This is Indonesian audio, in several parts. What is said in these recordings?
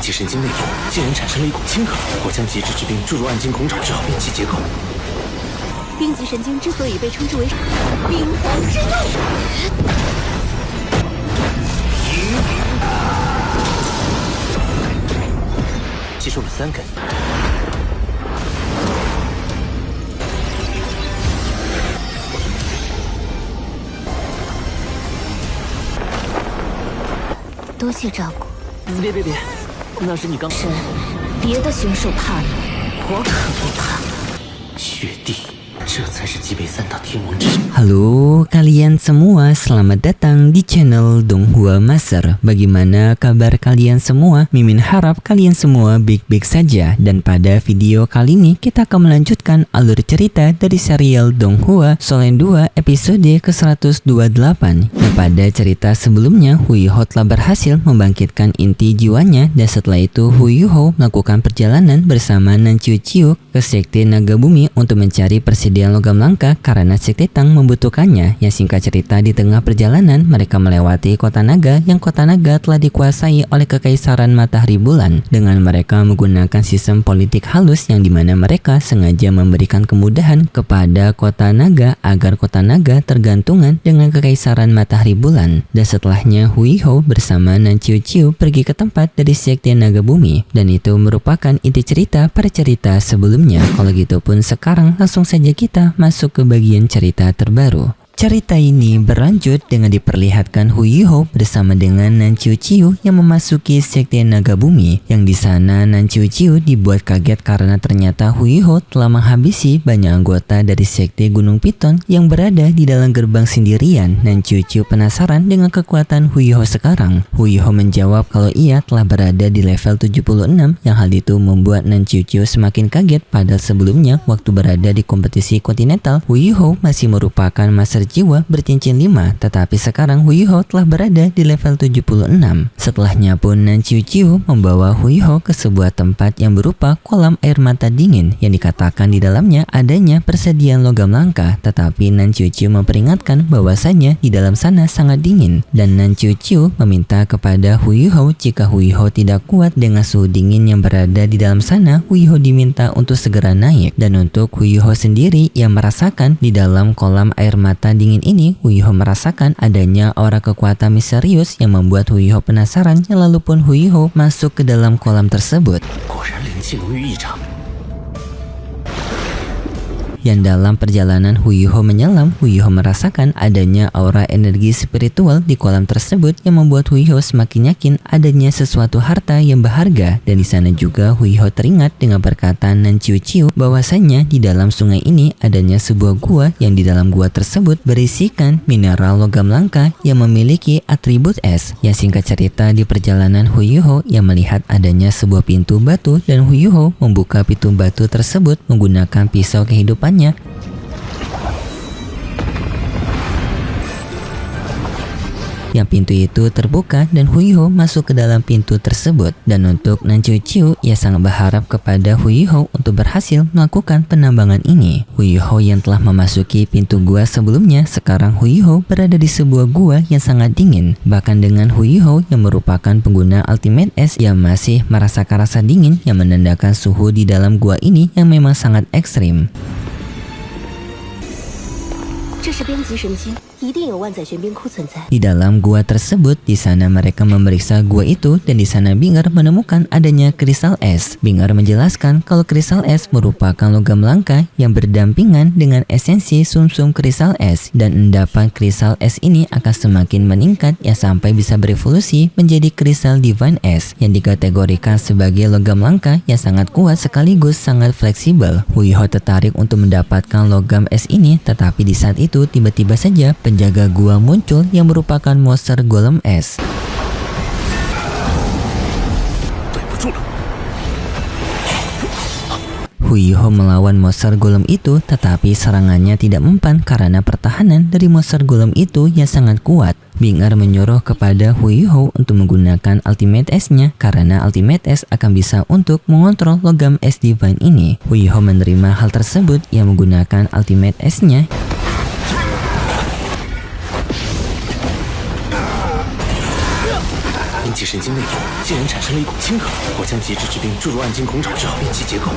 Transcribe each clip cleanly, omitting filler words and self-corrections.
极神经内部竟然产生了一股亲和，我将极致之冰注入暗金孔爪，只好变其结构。冰极神经之所以被称之为冰皇之怒，吸收了3根。多谢照顾。别，那是你刚神，别的选手怕你，我可不怕。血帝，这才是级别3大天王之神。 Halo kalian semua, selamat datang di channel Donghua Master. Bagaimana kabar kalian semua? Mimin harap kalian semua baik-baik saja. Dan pada video kali ini kita akan melanjutkan alur cerita dari serial Donghua Solen 2 episode ke-128. Nah, pada cerita sebelumnya Huiho telah berhasil membangkitkan inti jiwanya, dan setelah itu Huiho melakukan perjalanan bersama Nanchiu Chiu ke Sekte Naga Bumi untuk mencari persediaan logam langka karena Sekte Tang membutuhkannya. Yang singkat cerita, di tengah perjalanan mereka melewati kota naga yang kota naga telah dikuasai oleh Kekaisaran Matahari Bulan, dengan mereka menggunakan sistem politik halus yang dimana mereka sengaja memberikan kemudahan kepada kota naga agar kota naga tergantungan dengan Kekaisaran Matahari Bulan. Dan setelahnya Huiho bersama Nanchiu Chiu pergi ke tempat dari Sekte Naga Bumi, dan itu merupakan inti cerita pada cerita sebelumnya. Kalau gitu pun sekarang langsung saja kita masuk ke bagian cerita terbaru. Cerita ini berlanjut dengan diperlihatkan Huiho bersama dengan Nanchiu Chiu yang memasuki Sekte Naga Bumi. Yang di sana Nanchiu Chiu dibuat kaget karena ternyata Huiho telah menghabisi banyak anggota dari Sekte Gunung Piton yang berada di dalam gerbang sendirian. Nanchiu Chiu penasaran dengan kekuatan Huiho sekarang. Huiho menjawab kalau ia telah berada di level 76, yang hal itu membuat Nanchiu Chiu semakin kaget, padahal sebelumnya waktu berada di kompetisi kontinental Huiho masih merupakan master jiwa bercincin 5, tetapi sekarang Huiho telah berada di level 76. Setelahnya pun Nanchiu Chiu membawa Huiho ke sebuah tempat yang berupa kolam air mata dingin yang dikatakan di dalamnya adanya persediaan logam langka, tetapi Nanchiu Chiu memperingatkan bahwasanya di dalam sana sangat dingin, dan Nanchiu Chiu meminta kepada Huiho jika Huiho tidak kuat dengan suhu dingin yang berada di dalam sana, Huiho diminta untuk segera naik. Dan untuk Huiho sendiri yang merasakan di dalam kolam air mata dingin ini, Huiho merasakan adanya aura kekuatan misterius yang membuat Huiho penasaran, yang lalu pun Huiho masuk ke dalam kolam tersebut. Yang dalam perjalanan Huiho menyelam, Huiho merasakan adanya aura energi spiritual di kolam tersebut yang membuat Huiho semakin yakin adanya sesuatu harta yang berharga. Dan di sana juga Huiho teringat dengan perkataan Nanchiu Chiu bahwasanya di dalam sungai ini adanya sebuah gua yang di dalam gua tersebut berisikan mineral logam langka yang memiliki atribut es. Yang singkat cerita, di perjalanan Huiho yang melihat adanya sebuah pintu batu, dan Huiho membuka pintu batu tersebut menggunakan pisau kehidupannya. Yang pintu itu terbuka dan Huiho masuk ke dalam pintu tersebut. Dan untuk Nanchiu Chiu, ia sangat berharap kepada Huiho untuk berhasil melakukan penambangan ini. Huiho yang telah memasuki pintu gua sebelumnya, sekarang Huiho berada di sebuah gua yang sangat dingin. Bahkan dengan Huiho yang merupakan pengguna Ultimate S, ia masih merasakan rasa dingin yang menandakan suhu di dalam gua ini yang memang sangat ekstrim. Di dalam gua tersebut, di sana mereka memeriksa gua itu, dan di sana Bingar menemukan adanya kristal es. Bingar menjelaskan kalau kristal es merupakan logam langka yang berdampingan dengan esensi sumsum kristal es, dan endapan kristal es ini akan semakin meningkat yang sampai bisa berevolusi menjadi kristal Divine Es yang dikategorikan sebagai logam langka yang sangat kuat sekaligus sangat fleksibel. Huiho tertarik untuk mendapatkan logam es ini, tetapi di saat itu tiba-tiba saja penjaga gua muncul yang merupakan monster golem es. Huiho melawan monster golem itu, tetapi serangannya tidak mempan karena pertahanan dari monster golem itu yang sangat kuat. Bingar menyuruh kepada Huiho untuk menggunakan Ultimate S-nya karena Ultimate S akan bisa untuk mengontrol logam es Divine ini. Huiho menerima hal tersebut yang menggunakan Ultimate S-nya. 极神经内部竟然产生了一股亲和，我将极致之冰注入暗金孔爪之后，变其结构。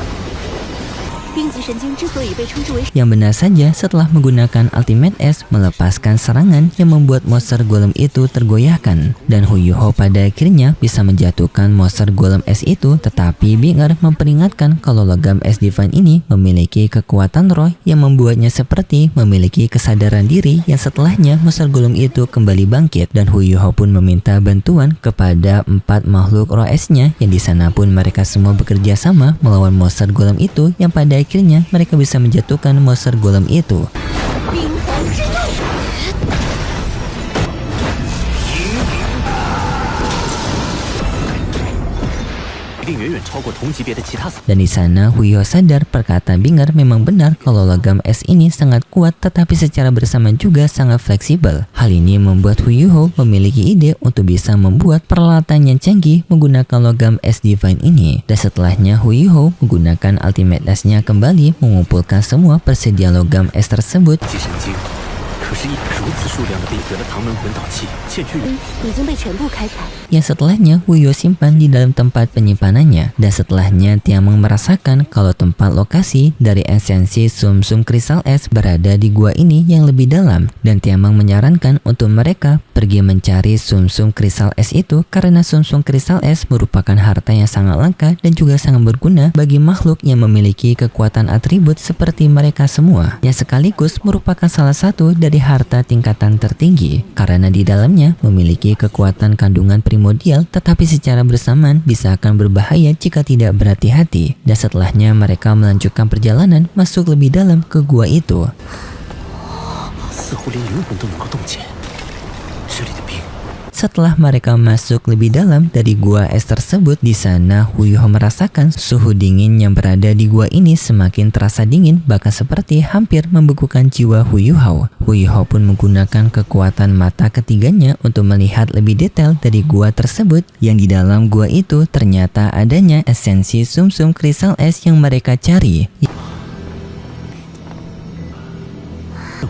冰极神经之所以被称之为 Yang benar saja setelah menggunakan Ultimate S melepaskan serangan yang membuat monster golem itu tergoyahkan. Dan Huyuho pada akhirnya bisa menjatuhkan monster golem S itu, tetapi Binger memperingatkan kalau logam S Divine ini memiliki kekuatan roh yang membuatnya seperti memiliki kesadaran diri yang setelahnya monster golem itu kembali bangkit. Dan Huyuho pun meminta bantuan kepada 4 makhluk roh S-nya yang di sana pun mereka semua bekerja sama melawan monster golem itu yang pada akhirnya mereka bisa menjatuhkan monster golem itu. 冰皇之怒。 一定远远超过同级别的其他死。 Dan di sana Huyuho sadar perkataan Binger memang benar kalau logam es ini sangat kuat tetapi secara bersamaan juga sangat fleksibel. Hal ini membuat Huyuho memiliki ide untuk bisa membuat peralatan yang canggih menggunakan logam es Divine ini. Dan setelahnya Huyuho menggunakan Ultimate S-nya kembali mengumpulkan semua persedia logam es tersebut. 极神经，可是如此数量的被择了唐门魂导器，欠缺已经被全部开采。 Yang setelahnya Huyuho simpan di dalam tempat penyimpanannya. Dan setelahnya Tiameng merasakan kalau tempat lokasi dari esensi sumsum kristal es berada di gua ini yang lebih dalam. Dan Tiameng menyarankan untuk mereka pergi mencari sumsum kristal es itu karena sumsum kristal es merupakan harta yang sangat langka dan juga sangat berguna bagi makhluk yang memiliki kekuatan atribut seperti mereka semua, yang sekaligus merupakan salah satu dari harta tingkatan tertinggi karena di dalamnya memiliki kekuatan kandungan primordial tetapi secara bersamaan bisa akan berbahaya jika tidak berhati-hati. Dan setelahnya mereka melanjutkan perjalanan masuk lebih dalam ke gua itu. 似乎连灵魂都能够冻结。这里的冰 Setelah mereka masuk lebih dalam dari gua es tersebut, di sana Huyuho merasakan suhu dingin yang berada di gua ini semakin terasa dingin, bahkan seperti hampir membekukan jiwa Huyuho. Huyuho pun menggunakan kekuatan mata ketiganya untuk melihat lebih detail dari gua tersebut, yang di dalam gua itu ternyata adanya esensi sumsum kristal es yang mereka cari.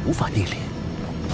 无法内敛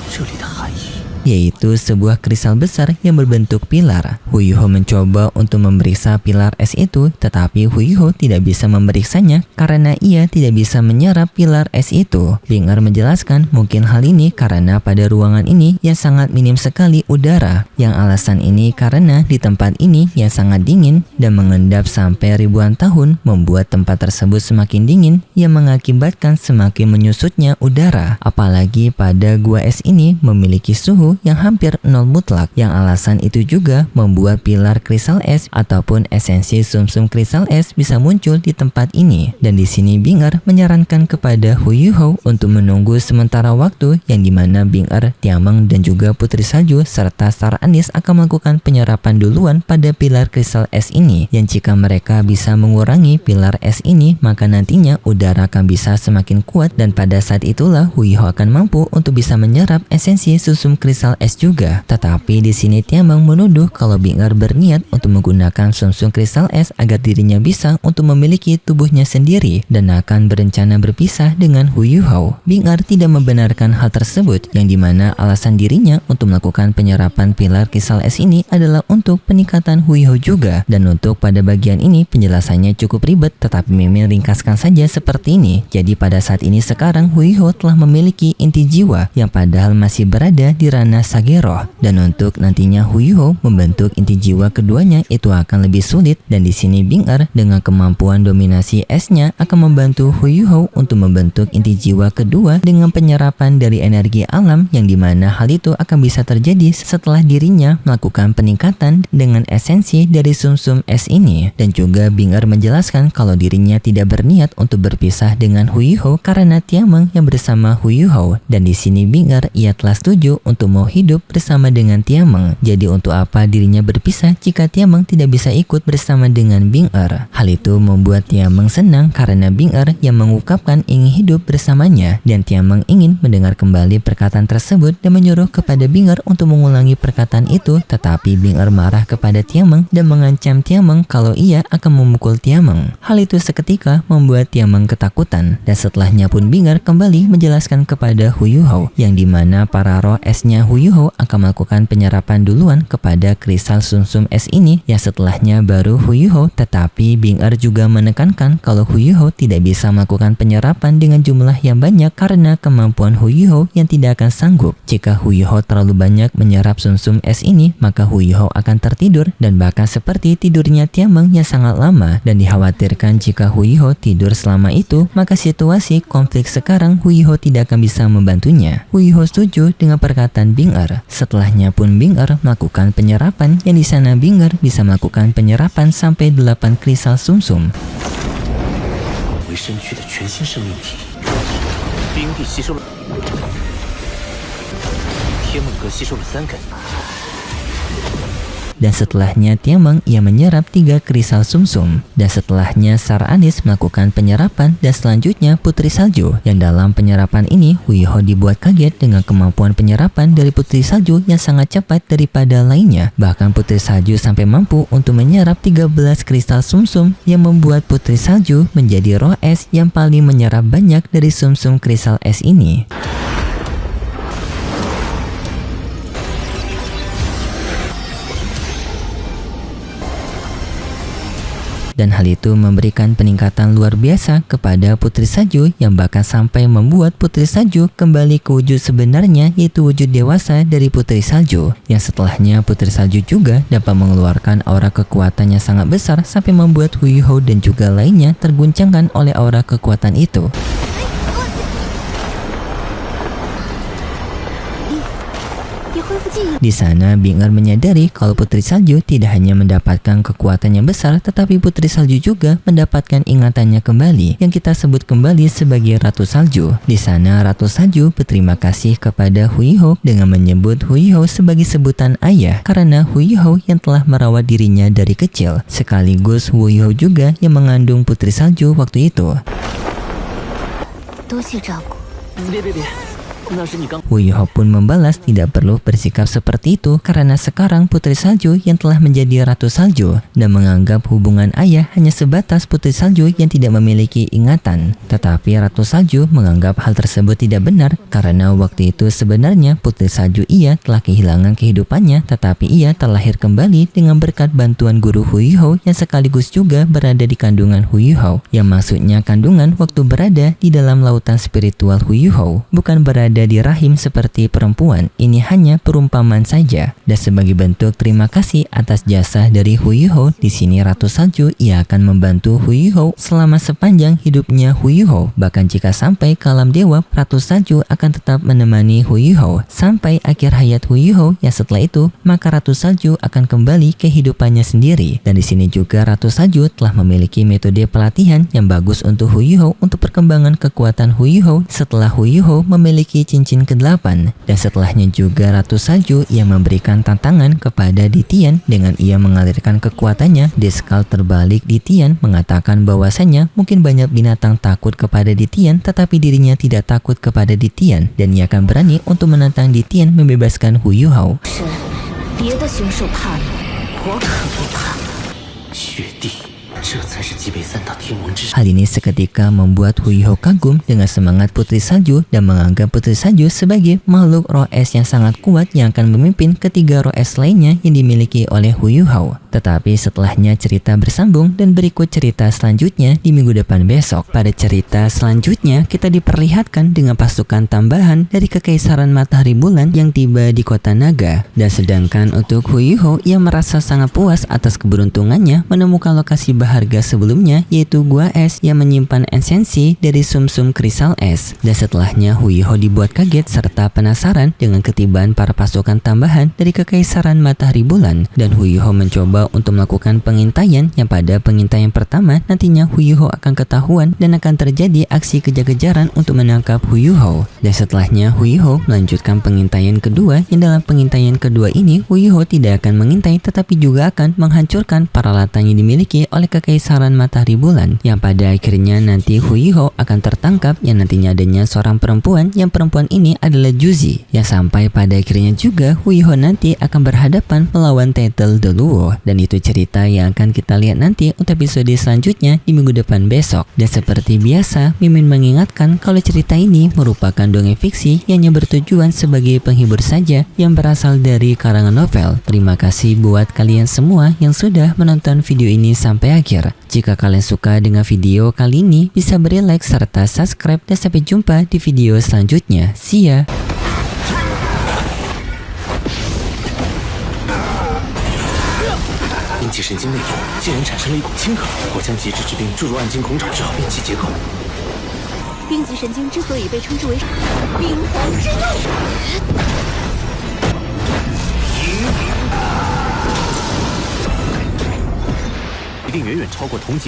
这里的寒意。 Yaitu sebuah kristal besar yang berbentuk pilar. Huyuho mencoba untuk memeriksa pilar es itu, tetapi Huyuho tidak bisa memeriksanya karena ia tidak bisa menyerap pilar es itu. Binger menjelaskan mungkin hal ini karena pada ruangan ini yang sangat minim sekali udara. Yang alasan ini karena di tempat ini yang sangat dingin dan mengendap sampai ribuan tahun membuat tempat tersebut semakin dingin yang mengakibatkan semakin menyusutnya udara. Apalagi pada gua es ini memiliki suhu yang hampir nol mutlak. Yang alasan itu juga membuat pilar kristal es ataupun esensi sumsum kristal es bisa muncul di tempat ini. Dan di sini Binger menyarankan kepada Huyuho untuk menunggu sementara waktu yang dimana Binger, Tiameng dan juga Putri Salju serta Star Anis akan melakukan penyerapan duluan pada pilar kristal es ini. Yang jika mereka bisa mengurangi pilar es ini maka nantinya udara akan bisa semakin kuat dan pada saat itulah Huyuho akan mampu untuk bisa menyerap esensi sumsum kristal es juga. Tetapi di sini Tiameng menuduh kalau Binger berniat untuk menggunakan sumsum kristal es agar dirinya bisa untuk memiliki tubuhnya sendiri dan akan berencana berpisah dengan Huyuho. Binger tidak membenarkan hal tersebut, yang dimana alasan dirinya untuk melakukan penyerapan pilar kristal es ini adalah untuk peningkatan Huyuho juga. Dan untuk pada bagian ini penjelasannya cukup ribet, tetapi Mimin ringkaskan saja seperti ini. Jadi pada saat ini sekarang Huyuho telah memiliki inti jiwa yang padahal masih berada di ranah Sageroh, dan untuk nantinya Huyuho membentuk inti jiwa keduanya itu akan lebih sulit. Dan di sini Binger dengan kemampuan dominasi esnya akan membantu Huyuho untuk membentuk inti jiwa kedua dengan penyerapan dari energi alam, yang dimana hal itu akan bisa terjadi setelah dirinya melakukan peningkatan dengan esensi dari sumsum es ini. Dan juga Binger menjelaskan kalau dirinya tidak berniat untuk berpisah dengan Huyuho karena Tiameng yang bersama Huyuho. Dan di sini Binger ia telah setuju untuk mau hidup bersama dengan Tiameng. Jadi untuk apa dirinya berpisah jika Tiameng tidak bisa ikut bersama dengan Binger? Hal itu membuat Tiameng senang karena Binger yang mengungkapkan ingin hidup bersamanya, dan Tiameng ingin mendengar kembali perkataan tersebut dan menyuruh kepada Binger untuk mengulangi perkataan itu. Tetapi Binger marah kepada Tiameng dan mengancam Tiameng kalau ia akan memukul Tiameng. Hal itu seketika membuat Tiameng ketakutan, dan setelahnya pun Binger kembali menjelaskan kepada Huyuho yang dimana mana para roh esnya Huyuho akan melakukan penyerapan duluan kepada kristal sumsum es ini yang setelahnya baru Huyuho, tetapi Bing juga menekankan kalau Huyuho tidak bisa melakukan penyerapan dengan jumlah yang banyak karena kemampuan Huyuho yang tidak akan sanggup. Jika Huyuho terlalu banyak menyerap sumsum es ini, maka Huyuho akan tertidur dan bahkan seperti tidurnya Tiameng yang sangat lama, dan dikhawatirkan jika Huyuho tidur selama itu, maka situasi konflik sekarang Huyuho tidak akan bisa membantunya. Huyuho setuju dengan perkataan Bing. Setelahnya pun Bing melakukan penyerapan, yang di sana Bing bisa melakukan penyerapan sampai 8 kristal sumsum. 为身躯的全新生命体，冰帝吸收了，天梦阁吸收了3根。 Dan setelahnya Tiameng ia menyerap 3 kristal sumsum. Dan setelahnya Sar Anis melakukan penyerapan, dan selanjutnya Putri Salju. Yang dalam penyerapan ini Huyuho dibuat kaget dengan kemampuan penyerapan dari Putri Salju yang sangat cepat daripada lainnya. Bahkan Putri Salju sampai mampu untuk menyerap 13 kristal sumsum yang membuat Putri Salju menjadi roh es yang paling menyerap banyak dari sumsum kristal es ini. Dan hal itu memberikan peningkatan luar biasa kepada Putri Salju yang bahkan sampai membuat Putri Salju kembali ke wujud sebenarnya, yaitu wujud dewasa dari Putri Salju. Yang setelahnya Putri Salju juga dapat mengeluarkan aura kekuatan yang sangat besar sampai membuat Huyuho dan juga lainnya terguncangkan oleh aura kekuatan itu. Di sana Bing menyadari kalau Putri Salju tidak hanya mendapatkan kekuatan yang besar, tetapi Putri Salju juga mendapatkan ingatannya kembali yang kita sebut kembali sebagai Ratu Salju. Di sana Ratu Salju berterima kasih kepada Huyuho dengan menyebut Huyuho sebagai sebutan ayah karena Huyuho yang telah merawat dirinya dari kecil, sekaligus Huyuho juga yang mengandung Putri Salju waktu itu. 多谢照顾。别，那是你刚。 Huyuho pun membalas tidak perlu bersikap seperti itu karena sekarang Putri Salju yang telah menjadi Ratu Salju dan menganggap hubungan ayah hanya sebatas Putri Salju yang tidak memiliki ingatan. Tetapi Ratu Salju menganggap hal tersebut tidak benar karena waktu itu sebenarnya Putri Salju ia telah kehilangan kehidupannya, tetapi ia terlahir kembali dengan berkat bantuan guru Huyuho yang sekaligus juga berada di kandungan Huyuho, yang maksudnya kandungan waktu berada di dalam lautan spiritual Huyuho, bukan berada di rahim seperti perempuan. Ini hanya perumpamaan saja. Dan sebagai bentuk terima kasih atas jasa dari Huyuho, di sini Ratu Salju ia akan membantu Huyuho selama sepanjang hidupnya Huyuho. Bahkan jika sampai ke alam dewa, Ratu Salju akan tetap menemani Huyuho sampai akhir hayat Huyuho. Yang setelah itu, maka Ratu Salju akan kembali ke kehidupannya sendiri. Dan di sini juga Ratu Salju telah memiliki metode pelatihan yang bagus untuk Huyuho untuk perkembangan kekuatan Huyuho setelah Huyuho memiliki cincin ke-8. Dan setelahnya juga Ratu Salju yang memberikan tantangan kepada Ditian dengan ia mengalirkan kekuatannya. Di skal terbalik, Ditian mengatakan bahwasanya mungkin banyak binatang takut kepada Ditian, tetapi dirinya tidak takut kepada Ditian dan ia akan berani untuk menantang Ditian membebaskan Huyuho. 是别的选手怕你，我可不怕。雪帝，这才是极北3大天王之。 Hal ini seketika membuat Huyuho kagum dengan semangat Putri Salju dan menganggap Putri Salju sebagai makhluk roh es yang sangat kuat yang akan memimpin ketiga roh es lainnya yang dimiliki oleh Huyuho. Tetapi setelahnya cerita bersambung dan berikut cerita selanjutnya di minggu depan besok. Pada cerita selanjutnya kita diperlihatkan dengan pasukan tambahan dari Kekaisaran Matahari Bulan yang tiba di kota Naga. Dan sedangkan untuk Huyuho ia merasa sangat puas atas keberuntungannya menemukan lokasi berharga sebelumnya, yaitu gua es yang menyimpan esensi dari sumsum kristal es. Dan setelahnya Huyuho dibuat kaget serta penasaran dengan ketibaan para pasukan tambahan dari Kekaisaran Matahari Bulan, dan Huyuho mencoba untuk melakukan pengintaian yang pada pengintaian pertama nantinya Huyuho akan ketahuan dan akan terjadi aksi kejar-kejaran untuk menangkap Huyuho. Dan setelahnya Huyuho melanjutkan pengintaian kedua, yang dalam pengintaian kedua ini Huyuho tidak akan mengintai tetapi juga akan menghancurkan peralatan yang dimiliki oleh Kekaisaran Matahari Bulan, yang pada akhirnya nanti Huyuho akan tertangkap, yang nantinya adanya seorang perempuan, yang perempuan ini adalah Juzi, yang sampai pada akhirnya juga Huyuho nanti akan berhadapan melawan Tetel Deluo. Dan Dan itu cerita yang akan kita lihat nanti untuk episode selanjutnya di minggu depan besok. Dan seperti biasa, Mimin mengingatkan kalau cerita ini merupakan dongeng fiksi yang hanya bertujuan sebagai penghibur saja yang berasal dari karangan novel. Terima kasih buat kalian semua yang sudah menonton video ini sampai akhir. Jika kalian suka dengan video kali ini, bisa beri like serta subscribe dan sampai jumpa di video selanjutnya. See ya! 冰气神经内部竟然产生了一股氢可，我将极致之冰注入暗金孔爪，只好变其结构。冰极神经之所以被称之为冰皇之怒，一定远远超过同级。